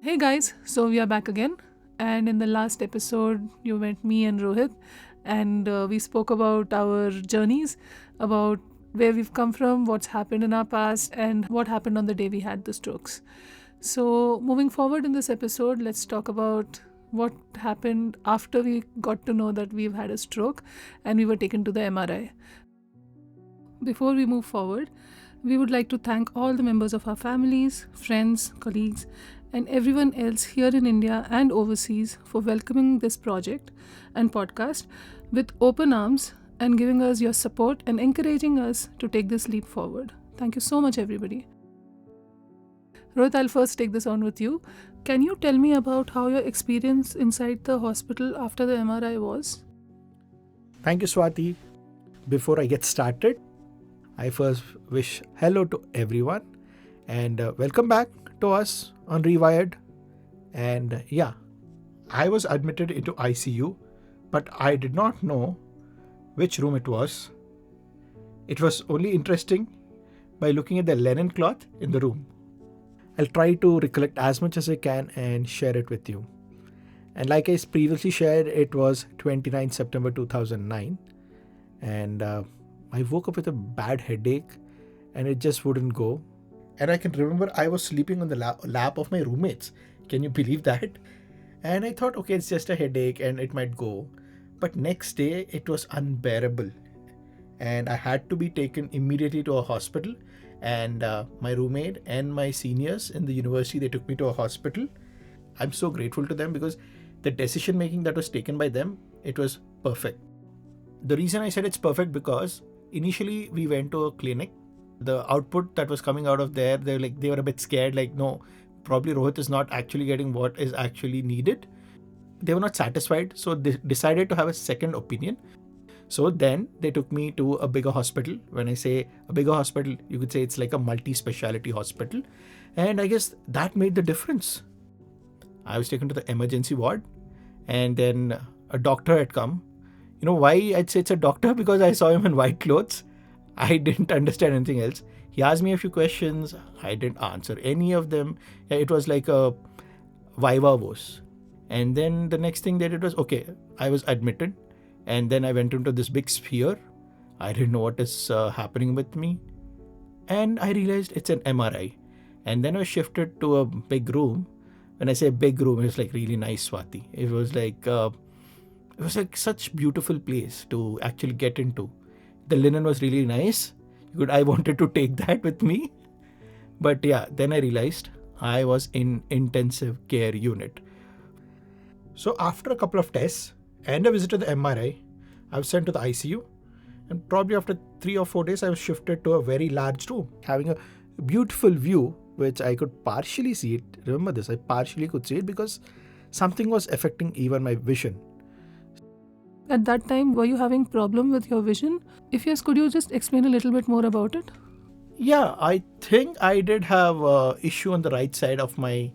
Hey guys, so we are back again. And in the last episode, you met me and Rohit, and we spoke about our journeys, about where we've come from, what's happened in our past, and what happened on the day we had the strokes. So, moving forward in this episode, let's talk about what happened after we got to know that we've had a stroke and we were taken to the MRI. Before we move forward, we would like to thank all the members of our families, friends, colleagues, and everyone else here in India and overseas for welcoming this project and podcast with open arms and giving us your support and encouraging us to take this leap forward. Thank you so much, everybody. Rohit, I'll first take this on with you. Can you tell me about how your experience inside the hospital after the MRI was? Thank you, Swathi. Before I get started, I first wish hello to everyone and welcome back to us on Rewired. And I was admitted into ICU, but I did not know which room it was. It was only interesting by looking at the linen cloth in the room. I'll try to recollect as much as I can and share it with you. And like I previously shared, it was 29 September 2009. And I woke up with a bad headache and it just wouldn't go. And I can remember I was sleeping on the lap of my roommates. Can you believe that? And I thought, okay, it's just a headache and it might go. But next day, it was unbearable. And I had to be taken immediately to a hospital. And my roommate and my seniors in the university, they took me to a hospital. I'm so grateful to them because the decision making that was taken by them, it was perfect. The reason I said it's perfect because initially we went to a clinic. The output that was coming out of there, they were a bit scared, like, no, probably Rohit is not actually getting what is actually needed. They were not satisfied, so they decided to have a second opinion. So then they took me to a bigger hospital. When I say a bigger hospital, you could say it's like a multi-speciality hospital. And I guess that made the difference. I was taken to the emergency ward and then a doctor had come. You know why I'd say it's a doctor? Because I saw him in white clothes. I didn't understand anything else. He asked me a few questions. I didn't answer any of them. It was like a viva voce. And then the next thing they did was, okay, I was admitted. And then I went into this big sphere. I didn't know what is happening with me. And I realized it's an MRI. And then I was shifted to a big room. When I say big room, it was like really nice, Swathi. It was like such beautiful place to actually get into. The linen was really nice. I wanted to take that with me. But then I realized I was in intensive care unit. So after a couple of tests and a visit to the MRI, I was sent to the ICU. And probably after 3 or 4 days, I was shifted to a very large room, having a beautiful view, which I could partially see it. Remember this, I partially could see it because something was affecting even my vision. At that time, were you having problem with your vision? If yes, could you just explain a little bit more about it? Yeah, I think I did have an issue on the right side of my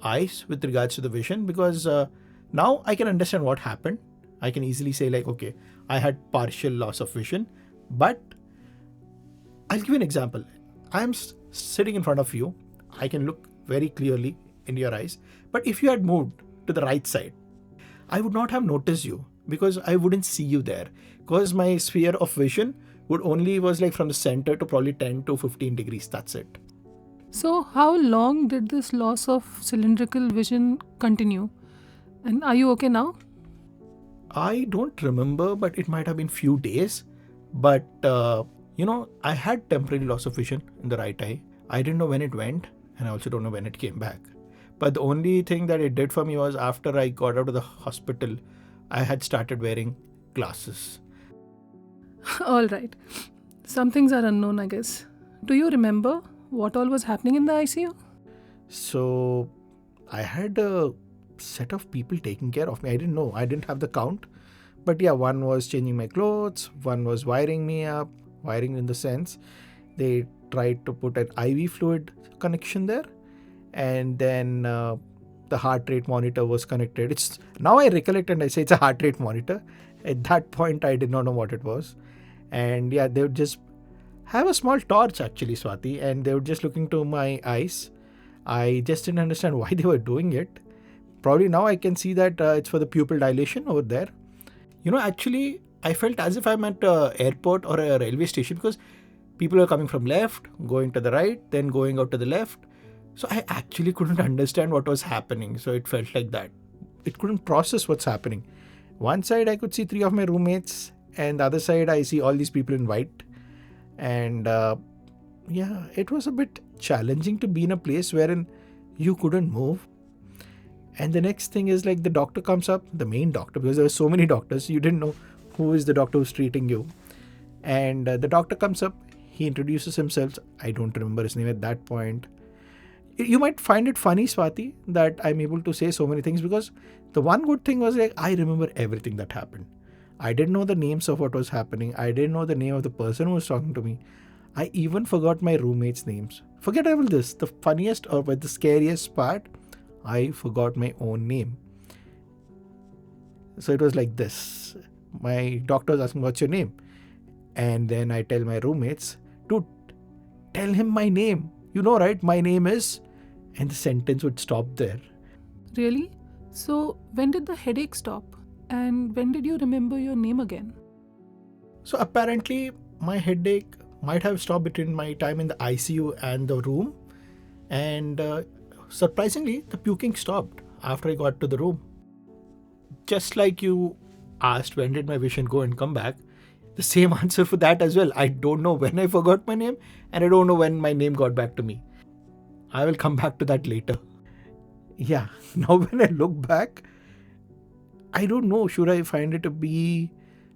eyes with regards to the vision because now I can understand what happened. I can easily say like, okay, I had partial loss of vision, but I'll give you an example. I'm sitting in front of you. I can look very clearly in your eyes, but if you had moved to the right side, I would not have noticed you because I wouldn't see you there because my sphere of vision was like from the center to probably 10 to 15 degrees. That's it. So, how long did this loss of cylindrical vision continue? And are you okay now? I don't remember, but it might have been few days. But, I had temporary loss of vision in the right eye. I didn't know when it went, and I also don't know when it came back. But the only thing that it did for me was after I got out of the hospital, I had started wearing glasses. All right. Some things are unknown, I guess. Do you remember what all was happening in the ICU? So, I had a set of people taking care of me. I didn't know. I didn't have the count. But one was changing my clothes. One was wiring me up. Wiring in the sense, they tried to put an IV fluid connection there. And then the heart rate monitor was connected. Now I recollect and I say it's a heart rate monitor. At that point, I did not know what it was. And they would just have a small torch actually, Swathi, and they would just look into my eyes. I just didn't understand why they were doing it. Probably now I can see that it's for the pupil dilation over there. Actually, I felt as if I'm at a airport or a railway station because people are coming from left, going to the right, then going out to the left. So I actually couldn't understand what was happening. So it felt like that. It couldn't process what's happening. One side I could see 3 of my roommates, and the other side I see all these people in white. And it was a bit challenging to be in a place wherein you couldn't move. And the next thing is like the doctor comes up, the main doctor, because there were so many doctors, you didn't know who is the doctor who's treating you. And the doctor comes up, he introduces himself. I don't remember his name at that point. You might find it funny, Swathi, that I'm able to say so many things because the one good thing was like I remember everything that happened. I didn't know the names of what was happening. I didn't know the name of the person who was talking to me. I even forgot my roommates' names. Forget all this. The funniest or the scariest part, I forgot my own name. So it was like this. My doctor was asking, what's your name? And then I tell my roommates, dude, tell him my name. You know, right? My name is... And the sentence would stop there. Really? So when did the headache stop? And when did you remember your name again? So apparently my headache might have stopped between my time in the ICU and the room. And surprisingly, the puking stopped after I got to the room. Just like you asked when did my vision go and come back, the same answer for that as well. I don't know when I forgot my name and I don't know when my name got back to me. I will come back to that later. Yeah, now when I look back, I don't know, should I find it to be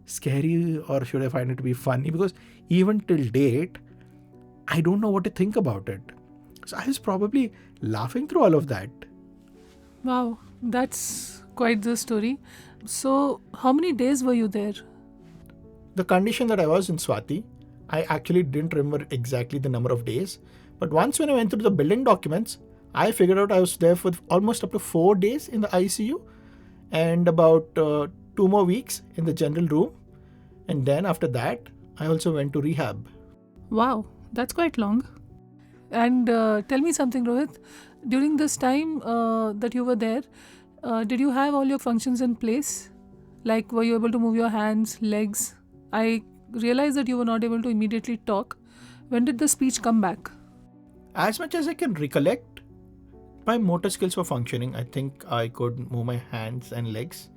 scary or should I find it to be funny? Because even till date, I don't know what to think about it. So I was probably laughing through all of that. Wow, that's quite the story. So how many days were you there? The condition that I was in, Swathi, I actually didn't remember exactly the number of days. But once when I went through the billing documents, I figured out I was there for almost up to 4 days in the ICU and about 2 more weeks in the general room. And then after that, I also went to rehab. Wow, that's quite long. And tell me something, Rohit. During this time that you were there, did you have all your functions in place? Like, were you able to move your hands, legs? I realized that you were not able to immediately talk. When did the speech come back? As much as I can recollect, my motor skills were functioning. I think I could move my hands and legs.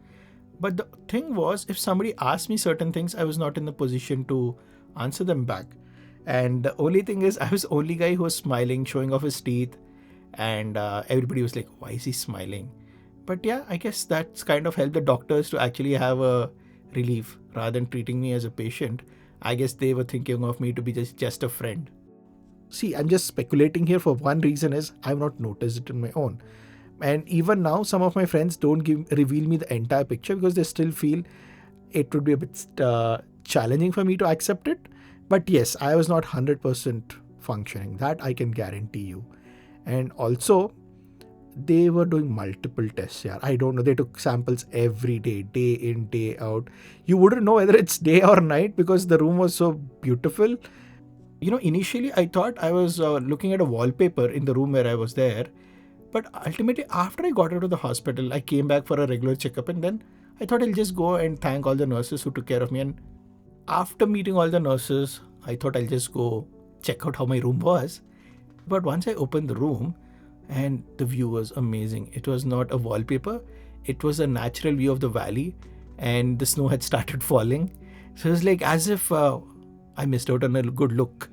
But the thing was, if somebody asked me certain things, I was not in the position to answer them back. And the only thing is, I was the only guy who was smiling, showing off his teeth. And everybody was like, why is he smiling? But yeah, I guess that's kind of helped the doctors to actually have a relief rather than treating me as a patient. I guess they were thinking of me to be just a friend. See, I'm just speculating here for one reason is I've not noticed it on my own. And even now, some of my friends don't reveal me the entire picture because they still feel it would be a bit challenging for me to accept it. But yes, I was not 100% functioning. That I can guarantee you. And also, they were doing multiple tests. Yeah, I don't know. They took samples every day, day in, day out. You wouldn't know whether it's day or night because the room was so beautiful. Initially I thought I was looking at a wallpaper in the room where I was there. But ultimately, after I got out of the hospital, I came back for a regular checkup and then I thought I'll just go and thank all the nurses who took care of me. And after meeting all the nurses, I thought I'll just go check out how my room was. But once I opened the room, and the view was amazing. It was not a wallpaper. It was a natural view of the valley and the snow had started falling. So it was like as if I missed out on a good look.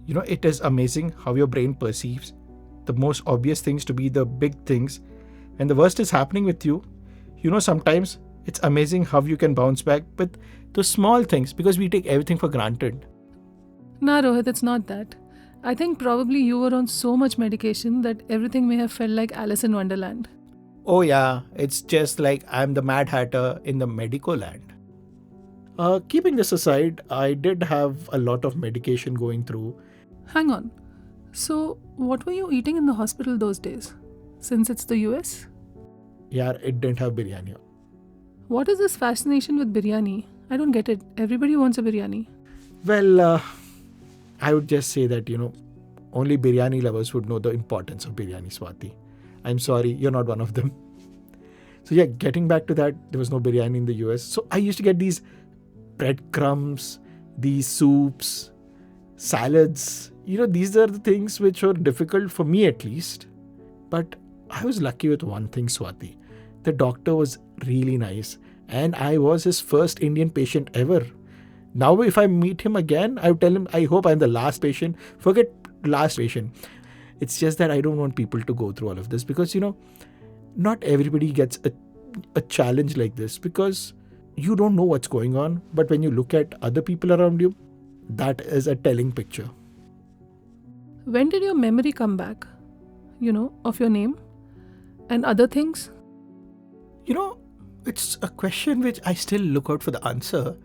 It is amazing how your brain perceives the most obvious things to be the big things. When the worst is happening with you, sometimes it's amazing how you can bounce back with the small things because we take everything for granted. Nah, Rohit, it's not that. I think probably you were on so much medication that everything may have felt like Alice in Wonderland. Oh yeah, it's just like I'm the Mad Hatter in the medico land. Keeping this aside, I did have a lot of medication going through. Hang on. So, what were you eating in the hospital those days? Since it's the US? Yeah, it didn't have biryani. What is this fascination with biryani? I don't get it. Everybody wants a biryani. Well, I would just say that, only biryani lovers would know the importance of biryani, Swathi. I'm sorry, you're not one of them. So yeah, getting back to that, there was no biryani in the US. So I used to get these breadcrumbs, these soups, salads. These are the things which were difficult for me at least. But I was lucky with one thing, Swathi. The doctor was really nice and I was his first Indian patient ever. Now if I meet him again, I would tell him, I hope I'm the last patient. Forget last patient. It's just that I don't want people to go through all of this because, not everybody gets a challenge like this because you don't know what's going on. But when you look at other people around you, that is a telling picture. When did your memory come back, of your name and other things? It's a question which I still look out for the answer,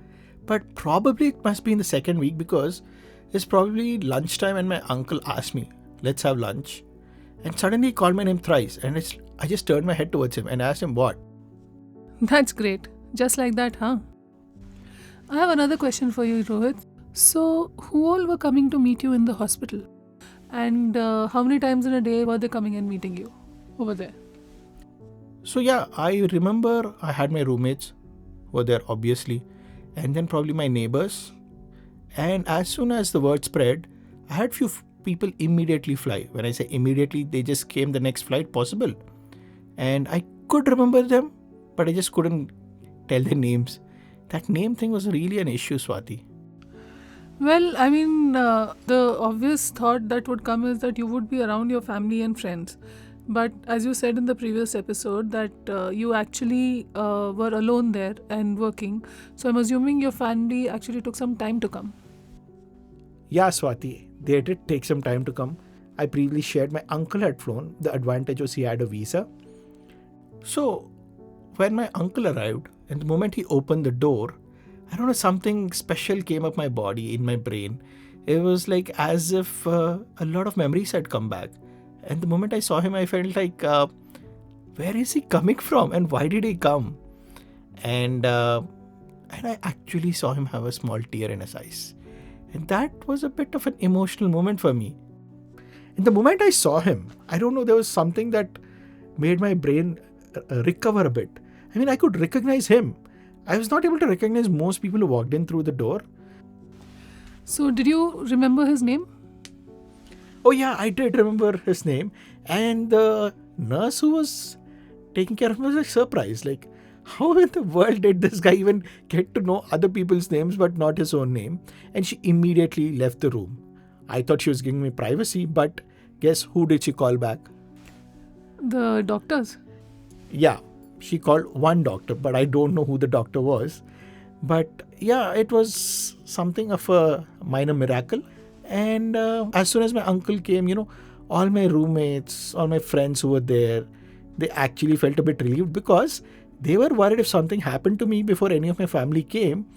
but probably it must be in the second week because it's probably lunchtime and my uncle asked me, let's have lunch. And suddenly he called my name thrice and I just turned my head towards him and asked him what. That's great. Just like that, huh? I have another question for you, Rohit. So, who all were coming to meet you in the hospital? And how many times in a day were they coming and meeting you over there? So yeah, I remember I had my roommates who were there obviously, and then probably my neighbors. And as soon as the word spread, I had few people immediately fly. When I say immediately, they just came the next flight possible. And I could remember them, but I just couldn't tell their names. That name thing was really an issue, Swathi. Well, I mean, the obvious thought that would come is that you would be around your family and friends. But as you said in the previous episode that you actually were alone there and working. So I'm assuming your family actually took some time to come. Yeah, Swathi, they did take some time to come. I previously shared my uncle had flown. The advantage was he had a visa. So when my uncle arrived, and the moment he opened the door, I don't know, something special came up my body, in my brain. It was like as if a lot of memories had come back. And the moment I saw him, I felt like, where is he coming from and why did he come? And I actually saw him have a small tear in his eyes. And that was a bit of an emotional moment for me. And the moment I saw him, I don't know, there was something that made my brain recover a bit. I mean, I could recognize him. I was not able to recognize most people who walked in through the door. So did you remember his name? Oh yeah, I did remember his name. And the nurse who was taking care of him was like surprised. Like, how in the world did this guy even get to know other people's names but not his own name? And she immediately left the room. I thought she was giving me privacy, but guess who did she call back? The doctors? Yeah, she called one doctor, but I don't know who the doctor was. But yeah, it was something of a minor miracle. And as soon as my uncle came, all my roommates, all my friends who were there, they actually felt a bit relieved because they were worried if something happened to me before any of my family came,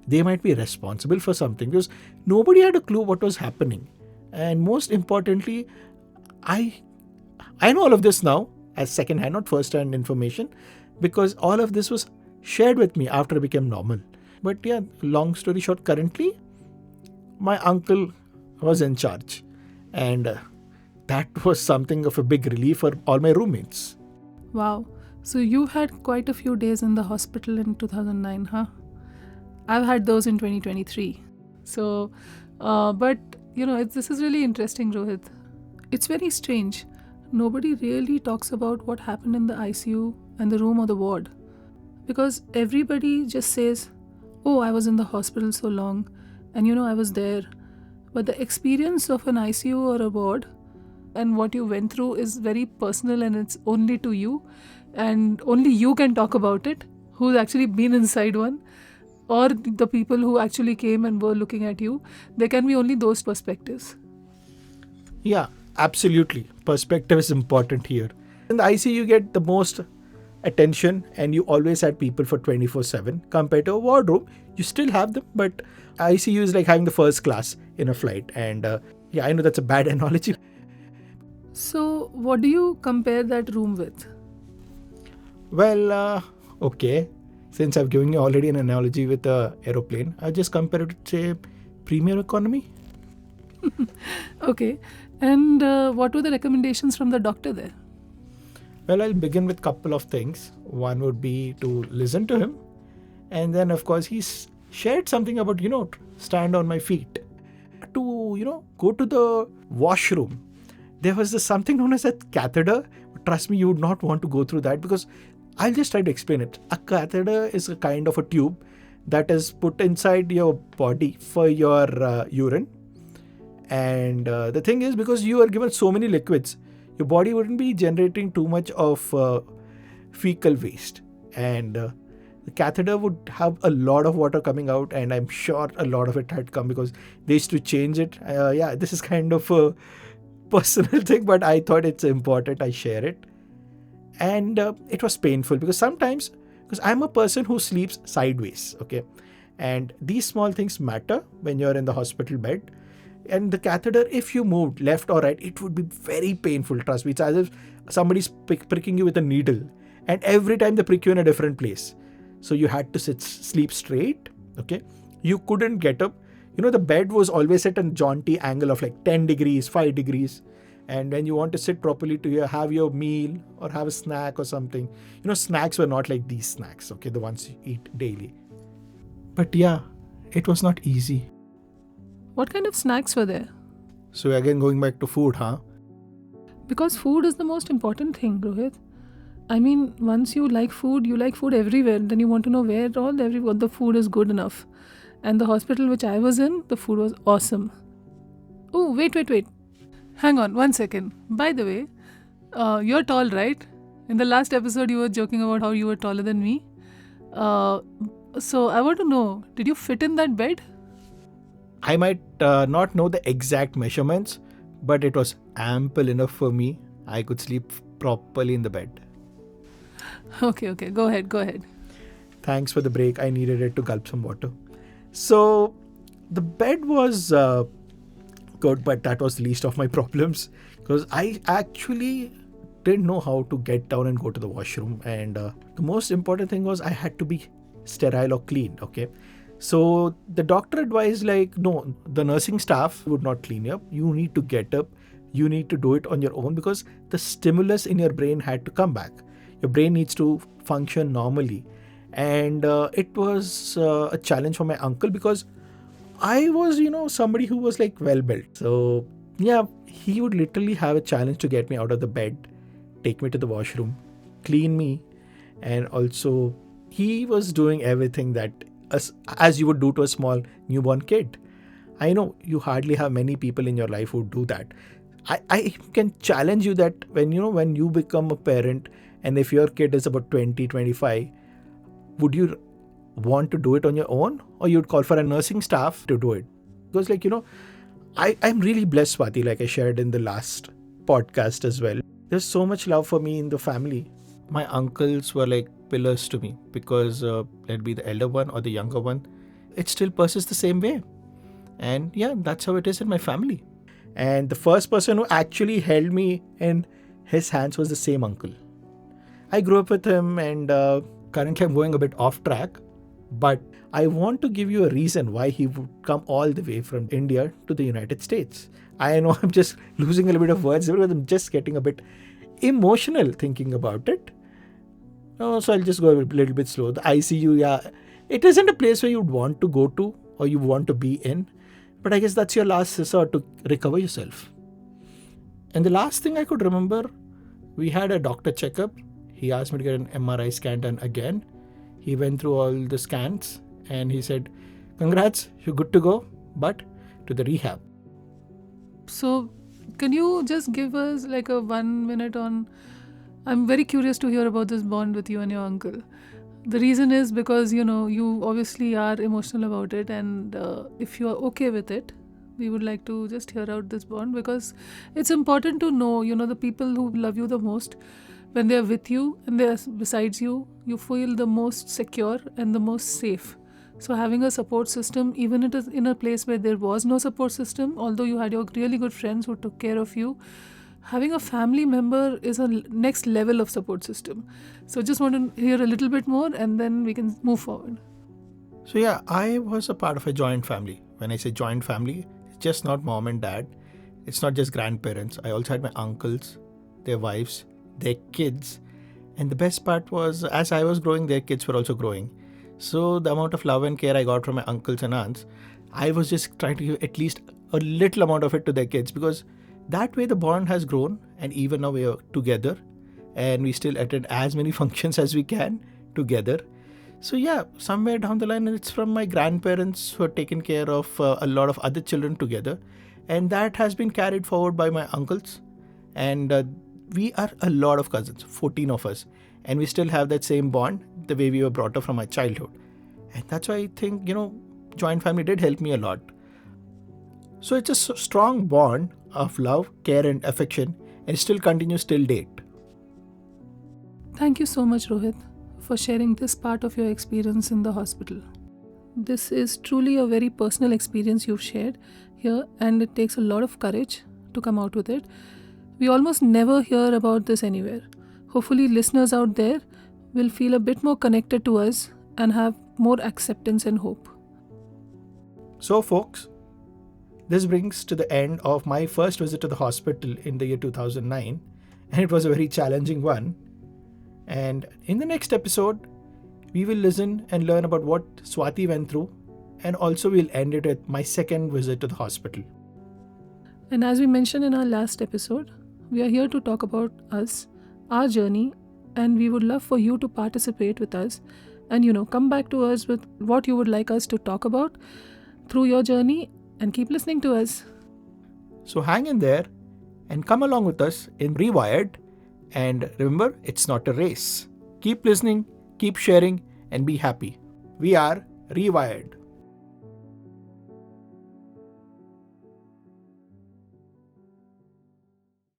they might be responsible for something because nobody had a clue what was happening. And most importantly, I know all of this now as second-hand, not first-hand information, because all of this was shared with me after I became normal. But yeah, long story short, currently, my uncle was in charge. And that was something of a big relief for all my roommates. Wow. So you had quite a few days in the hospital in 2009, huh? I've had those in 2023. So, but, this is really interesting, Rohit. It's very strange. Nobody really talks about what happened in the ICU and the room or the ward. Because everybody just says, oh, I was in the hospital so long and, I was there. But the experience of an ICU or a ward and what you went through is very personal and it's only to you. And only you can talk about it, who's actually been inside one. Or the people who actually came and were looking at you. There can be only those perspectives. Yeah, absolutely. Perspective is important here. In the ICU, you get the most attention and you always had people for 24/7. Compared to a wardroom, you still have them, but ICU is like having the first class in a flight. And I know that's a bad analogy. So, what do you compare that room with? Well, okay. Since I've given you already an analogy with an aeroplane, I'll just compare it to, say, premium economy. Okay. And what were the recommendations from the doctor there? Well, I'll begin with a couple of things. One would be to listen to him. And then, of course, shared something about, stand on my feet. To, go to the washroom. There was this something known as a catheter. Trust me, you would not want to go through that, because I'll just try to explain it. A catheter is a kind of a tube that is put inside your body for your urine. And the thing is, because you are given so many liquids, your body wouldn't be generating too much of fecal waste. And the catheter would have a lot of water coming out, and I'm sure a lot of it had come because they used to change it. This is kind of a personal thing, but I thought it's important I share it. And it was painful because sometimes, because I'm a person who sleeps sideways, okay, and these small things matter when you're in the hospital bed. And the catheter, if you moved left or right, it would be very painful. Trust me, it's as if somebody's pricking you with a needle, and every time they prick you in a different place. So you had to sleep straight, okay? You couldn't get up. The bed was always at a jaunty angle of like 10 degrees, 5 degrees. And when you want to sit properly to have your meal or have a snack or something, snacks were not like these snacks, okay? The ones you eat daily. But yeah, it was not easy. What kind of snacks were there? So again, going back to food, huh? Because food is the most important thing, Rohit. I mean, once you like food everywhere. Then you want to know where everywhere the food is good enough. And the hospital which I was in, the food was awesome. Oh, wait. Hang on, 1 second. By the way, you're tall, right? In the last episode, you were joking about how you were taller than me. So I want to know, did you fit in that bed? I might not know the exact measurements, but it was ample enough for me. I could sleep properly in the bed. Okay, go ahead. Thanks for the break. I needed it to gulp some water. So the bed was good, but that was the least of my problems, because I actually didn't know how to get down and go to the washroom. And the most important thing was I had to be sterile or clean, okay? So the doctor advised, no, the nursing staff would not clean you up. You need to get up. You need to do it on your own, because the stimulus in your brain had to come back. Your brain needs to function normally. And it was a challenge for my uncle, because I was, somebody who was well built. So yeah, he would literally have a challenge to get me out of the bed, take me to the washroom, clean me. And also he was doing everything that as you would do to a small newborn kid. I know you hardly have many people in your life who do that. I can challenge you that when you become a parent, and if your kid is about 20, 25, would you want to do it on your own, or you'd call for a nursing staff to do it? Because I'm really blessed, Swathi, like I shared in the last podcast as well. There's so much love for me in the family. My uncles were like pillars to me, because let be the elder one or the younger one, it still persists the same way. And yeah, that's how it is in my family. And the first person who actually held me in his hands was the same uncle. I grew up with him, and currently I'm going a bit off track, but I want to give you a reason why he would come all the way from India to the United States. I know I'm just losing a little bit of words because I'm just getting a bit emotional thinking about it. So I'll just go a little bit slow. The ICU, yeah, it isn't a place where you'd want to go to or you want to be in, but I guess that's your last resort to recover yourself. And the last thing I could remember, we had a doctor checkup. He asked me to get an MRI scan done again. He went through all the scans and he said, "Congrats, you're good to go, but to the rehab." So, can you just give us like a 1 minute on... I'm very curious to hear about this bond with you and your uncle. The reason is because, you obviously are emotional about it, and if you are okay with it, we would like to just hear out this bond, because it's important to know, the people who love you the most, when they are with you and they are besides you, you feel the most secure and the most safe. So having a support system, even it is in a place where there was no support system, although you had your really good friends who took care of you, having a family member is a next level of support system. So just want to hear a little bit more and then we can move forward. So yeah, I was a part of a joint family. When I say joint family, it's just not mom and dad. it's not just grandparents. I also had my uncles, their wives, their kids. And the best part was, as I was growing, their kids were also growing. So the amount of love and care I got from my uncles and aunts, I was just trying to give at least a little amount of it to their kids, because that way the bond has grown, and even now we are together and we still attend as many functions as we can together. So yeah, somewhere down the line, it's from my grandparents who have taken care of a lot of other children together, and that has been carried forward by my uncles. And we are a lot of cousins, 14 of us, and we still have that same bond the way we were brought up from our childhood. And that's why I think, joint family did help me a lot. So it's a strong bond of love, care and affection, and it still continues till date. Thank you so much, Rohit, for sharing this part of your experience in the hospital. This is truly a very personal experience you've shared here, and it takes a lot of courage to come out with it. We almost never hear about this anywhere. Hopefully, listeners out there will feel a bit more connected to us and have more acceptance and hope. So folks, this brings to the end of my first visit to the hospital in the year 2009, and it was a very challenging one. And in the next episode, we will listen and learn about what Swathi went through, and also we'll end it with my second visit to the hospital. And as we mentioned in our last episode, we are here to talk about us, our journey, and we would love for you to participate with us and come back to us with what you would like us to talk about through your journey, and keep listening to us. So hang in there and come along with us in Rewired. And remember, it's not a race. Keep listening, keep sharing, and be happy. We are Rewired.